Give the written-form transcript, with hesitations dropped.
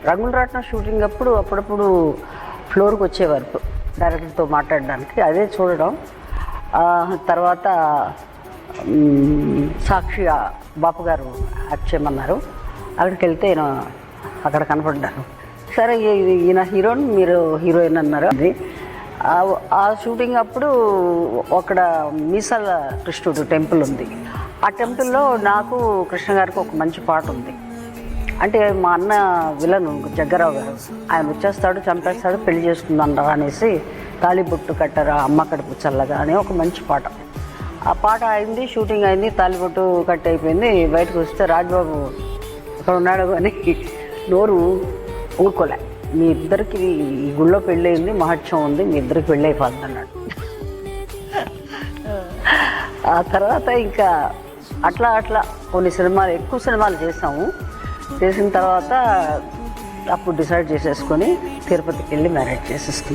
రంగుల రాట్నం షూటింగ్ అప్పుడు అప్పుడప్పుడు ఫ్లోర్కి వచ్చేవారు డైరెక్టర్తో మాట్లాడడానికి, అదే చూడడం. తర్వాత సాక్షి బాపు గారు యాక్ట్ చేయమన్నారు. అక్కడికి వెళ్తే ఈయన అక్కడ కనపడ్డారు. సరే ఈయన హీరోయిన్, మీరు హీరోయిన్ అన్నారు. అది ఆ షూటింగ్ అప్పుడు అక్కడ మీసాల కృష్ణుడు టెంపుల్ ఉంది. ఆ టెంపుల్లో నాకు కృష్ణ గారికి ఒక మంచి పాట ఉంది. అంటే మా అన్న విలను జగ్గరావు గారు, ఆయన వచ్చేస్తాడు, చంపేస్తాడు, పెళ్లి చేసుకుందాం అనేసి తాళిబొట్టు కట్టరా అమ్మ కడుపు చల్లగా అని ఒక మంచి పాట. ఆ పాట అయింది, షూటింగ్ అయింది, తాళిబొట్టు కట్ అయిపోయింది. బయటకు వస్తే రాజ్బాబు అక్కడ ఉన్నాడు అని నోరు ఊరుకోలే. మీ ఇద్దరికి ఈ గుళ్ళో పెళ్ళయింది, మహత్యం ఉంది, మీ ఇద్దరికి పెళ్ళి అయిపోతుంది అన్నాడు. ఆ తర్వాత ఇంకా అట్లా కొన్ని సినిమాలు, ఎక్కువ సినిమాలు చేసాము. చేసిన తర్వాత అప్పుడు డిసైడ్ చేసేసుకొని తిరుపతికి వెళ్ళి మ్యారేజ్ చేసేసుకున్నాం.